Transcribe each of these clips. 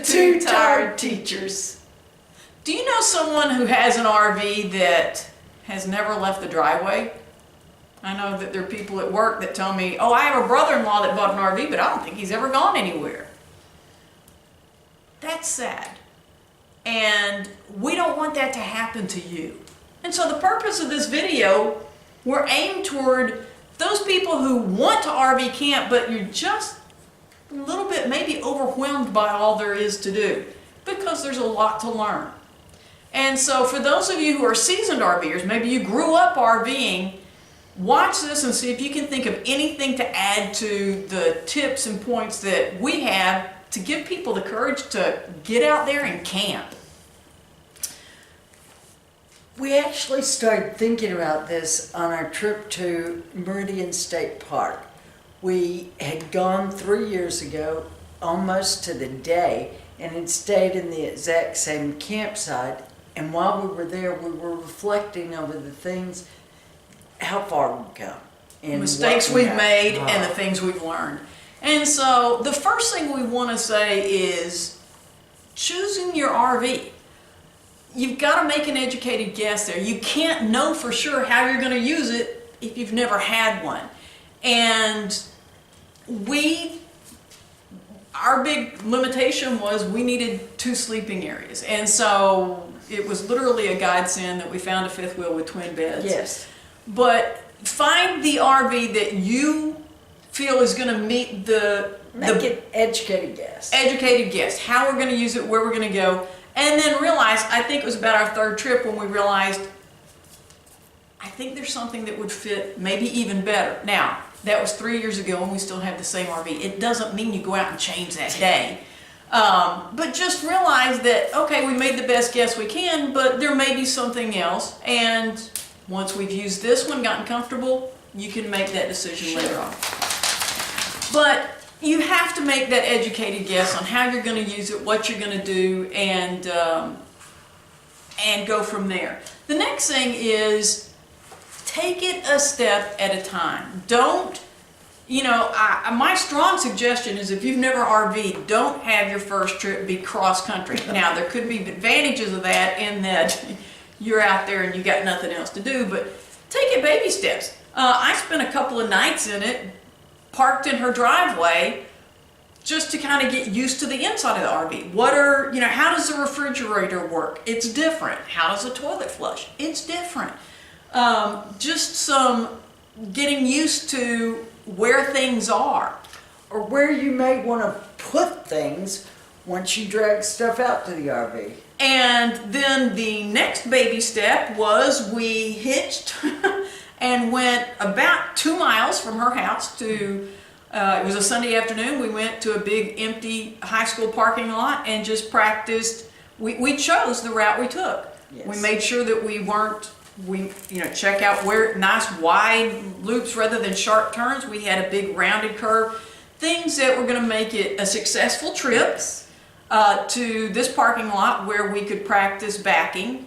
Two tired teachers. Do you know someone who has an RV that has never left the driveway? I know that there are people at work that tell me, oh, I have a brother-in-law that bought an RV, but I don't think he's ever gone anywhere. That's sad. And we don't want that to happen to you. And so the purpose of this video, we're aimed toward those people who want to RV camp, but you're just a little bit maybe overwhelmed by all there is to do, because there's a lot to learn. And so for those of you who are seasoned RVers, maybe you grew up RVing, watch this and see if you can think of anything to add to the tips and points that we have to give people the courage to get out there and camp. We actually started thinking about this on our trip to Meridian State Park. We had gone 3 years ago, almost to the day, and had stayed in the exact same campsite. And while we were there, we were reflecting over the things, how far we've come. And mistakes we've made and the things we've learned. And so the first thing we want to say is choosing your RV. You've got to make an educated guess there. You can't know for sure how you're going to use it if you've never had one. And our big limitation was we needed 2 sleeping areas. And so it was literally a godsend that we found a 5th wheel with twin beds. Yes. But find the RV that you feel is going to meet Make an educated guess. Educated guess. How we're going to use it, where we're going to go. And then realize, I think it was about our 3rd trip when we realized, I think there's something that would fit maybe even better. Now, that was 3 years ago and we still have the same RV. It doesn't mean you go out and change that day. But just realize that, okay, we made the best guess we can, but there may be something else. And once we've used this one, gotten comfortable, you can make that decision later on. But you have to make that educated guess on how you're going to use it, what you're going to do, and go from there. The next thing is take it a step at a time. Don't, my strong suggestion is if you've never RV'd, don't have your first trip be cross-country. Now, there could be advantages of that in that you're out there and you got nothing else to do, but take it baby steps. I spent a couple of nights in it, parked in her driveway, just to kind of get used to the inside of the RV. How does the refrigerator work? It's different. How does the toilet flush? It's different. Just some getting used to where things are. Or where you may want to put things once you drag stuff out to the RV. And then the next baby step was we hitched and went about 2 miles from her house to, it was a Sunday afternoon, we went to a big empty high school parking lot and just practiced. We chose the route we took. Yes. We made sure that check out where nice wide loops rather than sharp turns. We had a big rounded curve. Things that were going to make it a successful trip to this parking lot where we could practice backing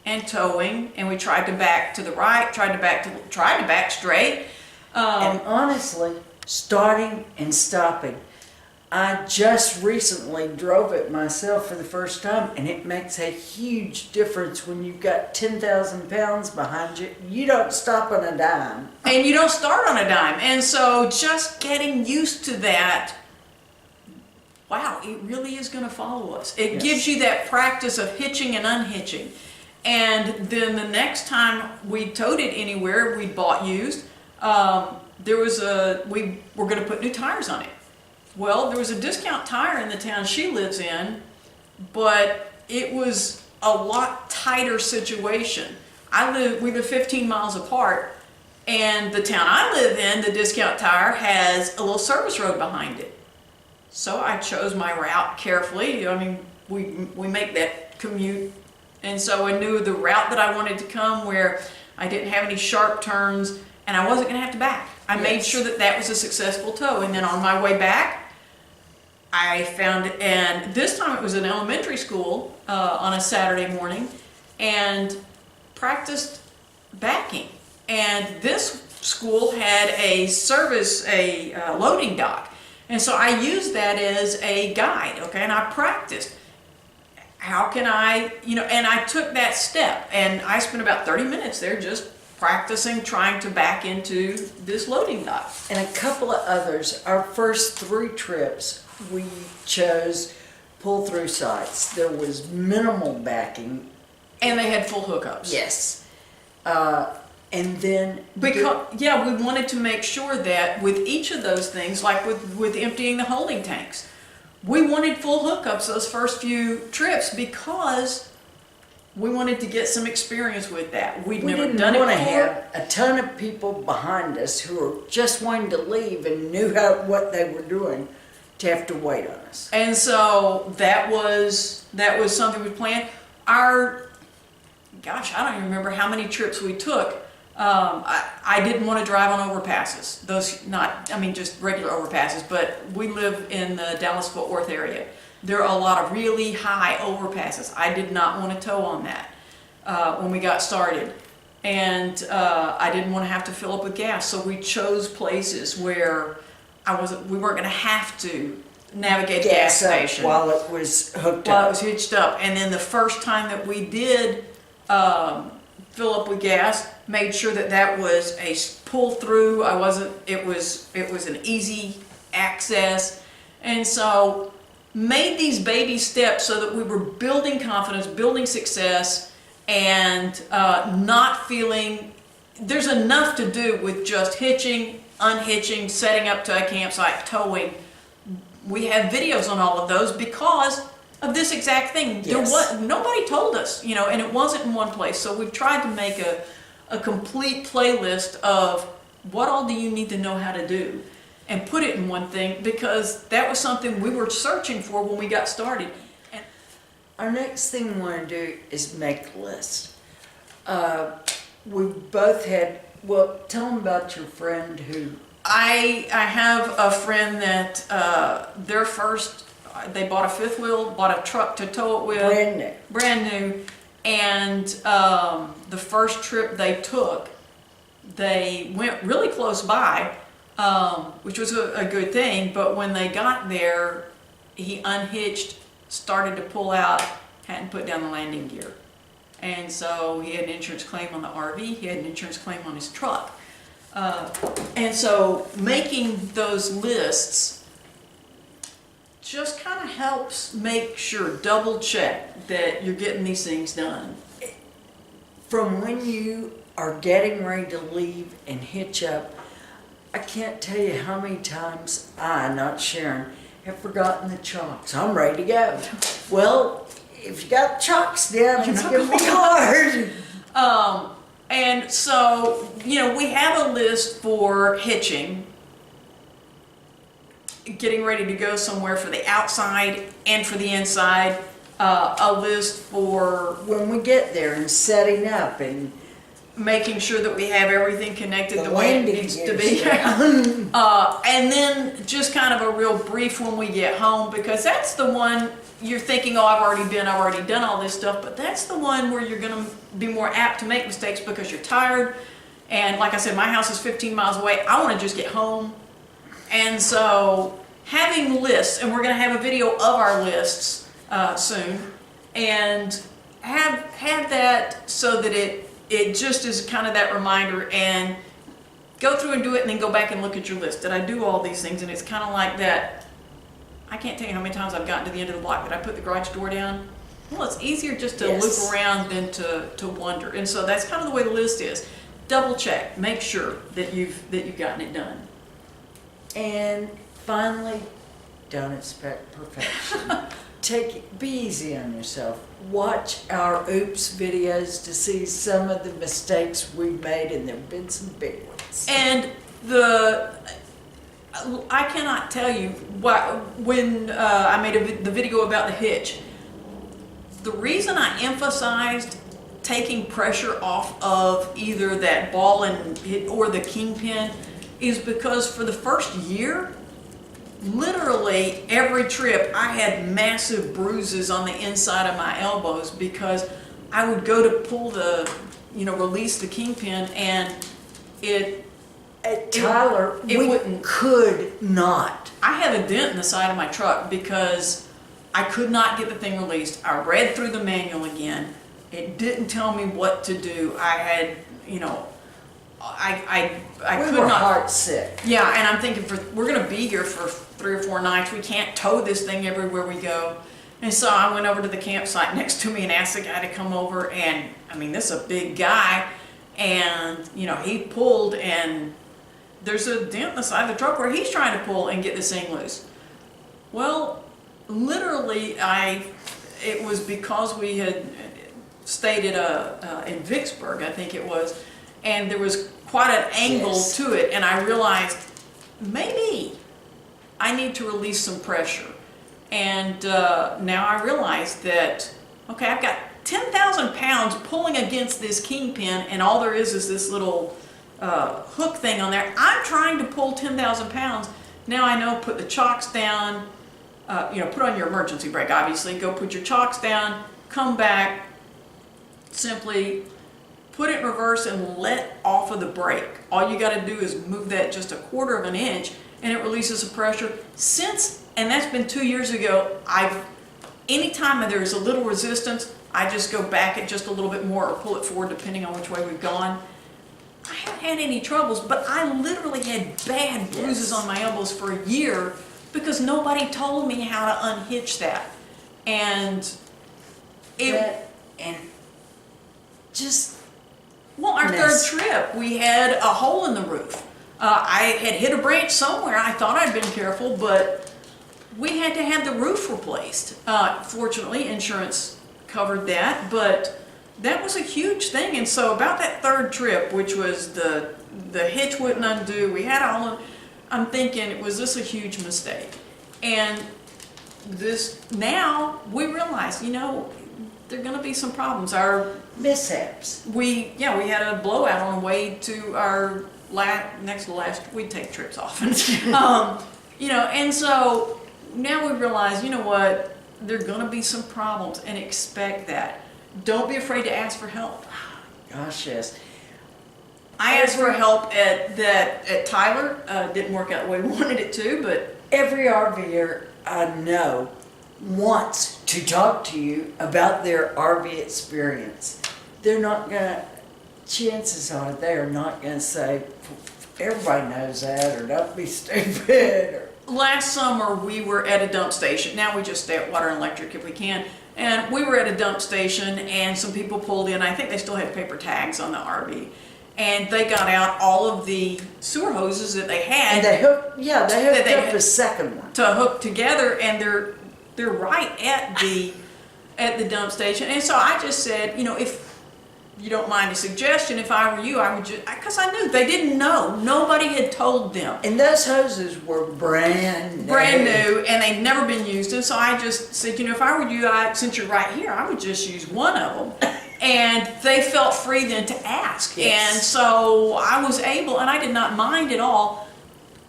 and towing, and we tried to back to the right, tried to back straight. And honestly, starting and stopping. I just recently drove it myself for the first time, and it makes a huge difference when you've got 10,000 pounds behind you. You don't stop on a dime. And you don't start on a dime. And so just getting used to that, wow, it really is going to follow us. It gives you that practice of hitching and unhitching. And then the next time we towed it anywhere, we bought used, we were going to put new tires on it. Well, there was a discount tire in the town she lives in, but it was a lot tighter situation. We live 15 miles apart, and the town I live in, the discount tire has a little service road behind it. So I chose my route carefully. We make that commute, and so I knew the route that I wanted to come where I didn't have any sharp turns, and I wasn't going to have to back. I made sure that was a successful tow, and then on my way back, I found it, and this time it was an elementary school on a Saturday morning, and practiced backing. And this school had a loading dock. And so I used that as a guide, okay, and I practiced. How can I, and I took that step, and I spent about 30 minutes there just practicing, trying to back into this loading dock. And a couple of others. Our first 3 trips, we chose pull-through sites. There was minimal backing. And they had full hookups. Yes. And then... Because, we wanted to make sure that with each of those things, like with emptying the holding tanks, we wanted full hookups those first few trips because we wanted to get some experience with that. We'd never done it before. We didn't want to have a ton of people behind us who were just wanting to leave and knew what they were doing to have to wait on us. And so that was something we planned. I don't even remember how many trips we took. I didn't want to drive on overpasses. Just regular overpasses, but we live in the Dallas-Fort Worth area. There are a lot of really high overpasses. I did not want to tow on that when we got started. And I didn't want to have to fill up with gas, so we chose places where we weren't going to have to navigate the gas station while it was hooked up. While it was hitched up. And then the first time that we did fill up with gas, made sure that was a pull through. It was an easy access. And so made these baby steps so that we were building confidence, building success, and not feeling there's enough to do with just hitching, unhitching, setting up to a campsite, towing. We have videos on all of those because of this exact thing. Yes. Nobody told us, and it wasn't in one place. So we've tried to make a complete playlist of what all do you need to know how to do and put it in one thing, because that was something we were searching for when we got started. And our next thing we want to do is make lists. We both had, tell them about your friend who... I have a friend that they bought a fifth wheel, bought a truck to tow it with. Brand new. And the first trip they took, they went really close by, which was a good thing, but when they got there, he unhitched, started to pull out, hadn't put down the landing gear. And so he had an insurance claim on the RV, he had an insurance claim on his truck. And so making those lists just kind of helps make sure, double check that you're getting these things done. From when you are getting ready to leave and hitch up, I can't tell you how many times I, not Sharon, have forgotten the chocks. I'm ready to go. Well, if you got the chocks down, it's going to be hard. And so, we have a list for hitching, getting ready to go somewhere for the outside and for the inside, a list for when we get there and setting up and making sure that we have everything connected the way it needs to be. And then just kind of a real brief when we get home, because that's the one you're thinking, oh, I've already done all this stuff, but that's the one where you're going to be more apt to make mistakes because you're tired. And like I said, my house is 15 miles away. I want to just get home. And so having lists, and we're going to have a video of our lists soon, and have that so that it just is kind of that reminder, and go through and do it and then go back and look at your list. Did I do all these things? And it's kind of like that. I can't tell you how many times I've gotten to the end of the block. Did I put the garage door down? Well, it's easier just to loop around than to wonder. And so that's kind of the way the list is. Double check, make sure that you've gotten it done. And finally, don't expect perfection. Be easy on yourself. Watch our oops videos to see some of the mistakes we've made, and there've been some big ones. And I cannot tell you when I made the video about the hitch, the reason I emphasized taking pressure off of either that ball or the kingpin is because for the first year, literally every trip I had massive bruises on the inside of my elbows because I would go to pull release the kingpin, and At Tyler, it we wouldn't. could not. I had a dent in the side of my truck because I could not get the thing released. I read through the manual again. It didn't tell me what to do. I had, you know, I We could were not. heart sick. Yeah, and I'm thinking we're gonna be here for 3 or 4 nights. We can't tow this thing everywhere we go. And so I went over to the campsite next to me and asked the guy to come over. And I mean, this is a big guy, and you know, he pulled, and there's a dent in the side of the truck where he's trying to pull and get this thing loose. Well, literally, it was because we had stayed at in Vicksburg, I think it was, and there was quite an angle Yes. to it, and I realized maybe I need to release some pressure. And now I realize that, okay, I've got 10,000 pounds pulling against this kingpin, and all there is this little hook thing on there. I'm trying to pull 10,000 pounds. Now I know, put the chocks down, you know, put on your emergency brake, obviously. Go put your chocks down, come back, simply put it in reverse and let off of the brake. All you got to do is move that just 1/4 of an inch, and it releases the pressure. And that's been 2 years ago, anytime there's a little resistance, I just go back it just a little bit more or pull it forward depending on which way we've gone. I haven't had any troubles, but I literally had bad bruises on my elbows for a year because nobody told me how to unhitch that. And our mess. third trip, we had a hole in the roof. I had hit a branch somewhere. I thought I'd been careful, but we had to have the roof replaced. Fortunately, insurance covered that, but that was a huge thing. And so about that third trip, which was the hitch wouldn't undo, we had all of, I'm thinking, was this a huge mistake? And now we realize, you know, there are going to be some problems. Mishaps. We had a blowout on the way to our next to last. We take trips often, you know, and so now we realize, you know what, there are going to be some problems, and expect that. Don't be afraid to ask for help. Gosh, yes. I asked for help at Tyler. Didn't work out the way we wanted it to, but Every RVer I know wants to talk to you about their RV experience. They're not gonna, chances are they're not gonna say, everybody knows that, or don't be stupid, or last summer we were at a dump station. Now we just stay at Water and Electric if we can. And we were at a dump station, and some people pulled in. I think they still had paper tags on the RV. And they got out all of the sewer hoses that they had. and they hooked up a second one. To hook together, and they're right at the dump station. And so I just said, you know, if you don't mind a suggestion, if I were you, I would just, because I knew they didn't know. Nobody had told them. And those hoses were brand new. And they'd never been used. And so I just said, you know, if I were you, since you're right here, I would just use one of them. And they felt free then to ask. Yes. And so I was able, and I did not mind at all,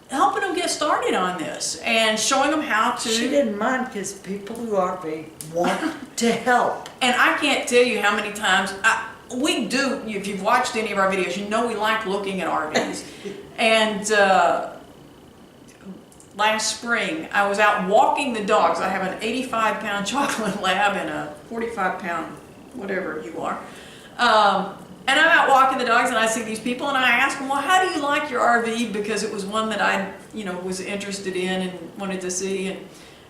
helping them get started on this and showing them how to. She didn't mind because people who RV want to help. And I can't tell you how many times we do. If you've watched any of our videos, you know we like looking at RVs. And last spring, I was out walking the dogs. I have an 85-pound chocolate lab and a 45-pound whatever you are. And I'm out walking the dogs, and I see these people, and I ask them, well, how do you like your RV? Because it was one that I, you know, was interested in and wanted to see, and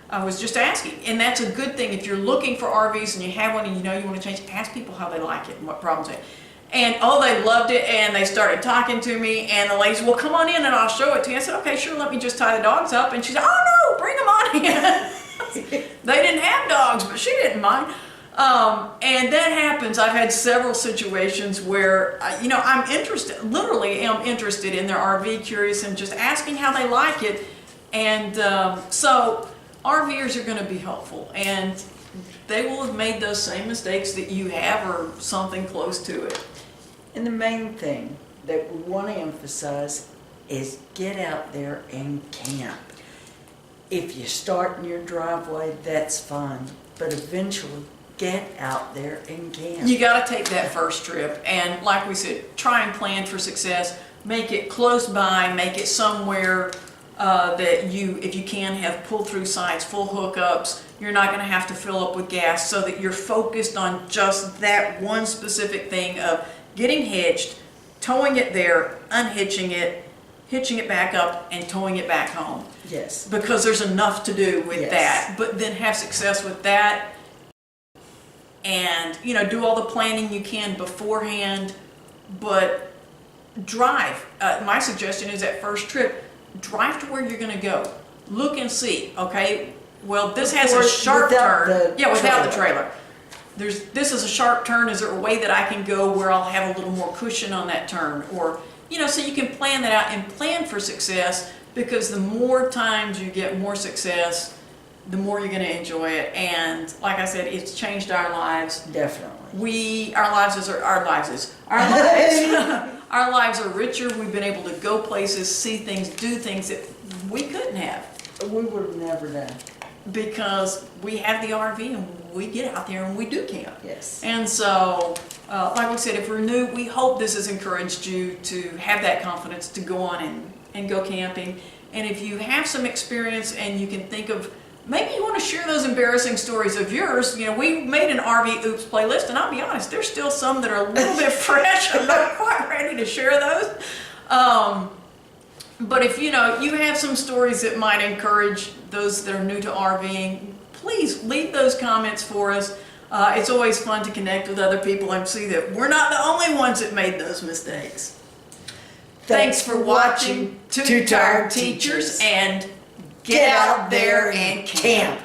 I was just asking. And that's a good thing. If you're looking for RVs and you have one and you know you want to change, ask people how they like it and what problems they have. And they loved it, and they started talking to me, and the lady said, well, come on in and I'll show it to you. I said, okay, sure, let me just tie the dogs up. And she said, oh no, bring them on in. They didn't have dogs, but she didn't mind. And that happens. I've had several situations where, you know, I'm interested, literally am interested in their RV, curious, and just asking how they like it. And so RVers are going to be helpful, and they will have made those same mistakes that you have, or something close to it. And the main thing that we want to emphasize is get out there and camp. If you start in your driveway, that's fine, but eventually get out there and camp. You got to take that first trip, and like we said, try and plan for success. make it close by, make it somewhere that you, if you can, have pull-through sites, full hookups. You're not going to have to fill up with gas, so that you're focused on just that one specific thing of getting hitched, towing it there, unhitching it, hitching it back up, and towing it back home. Yes. Because there's enough to do with Yes. that. But then have success with that, and do all the planning you can beforehand, but drive. My suggestion is that first trip, drive to where you're going to go. Look and see. Okay, well, this has a sharp turn. Yeah, without the trailer. This is a sharp turn. Is there a way that I can go where I'll have a little more cushion on that turn? Or so you can plan that out and plan for success, because the more times you get more success, the more you're going to enjoy it. And like I said, it's changed our lives. Definitely. Our lives our lives are richer. We've been able to go places, see things, do things that we couldn't have, We would have never done. because we have the RV and we get out there and we do camp. Yes. And so, like we said, if we're new, we hope this has encouraged you to have that confidence to go on and go camping. And if you have some experience and you can think of, maybe you want to share those embarrassing stories of yours. We made an RV Oops playlist, and I'll be honest, there's still some that are a little bit fresh. I'm not quite ready to share those. But if you have some stories that might encourage those that are new to RVing, please leave those comments for us. It's always fun to connect with other people and see that we're not the only ones that made those mistakes. Thanks for watching, Two Tired Teachers, and get out there and camp.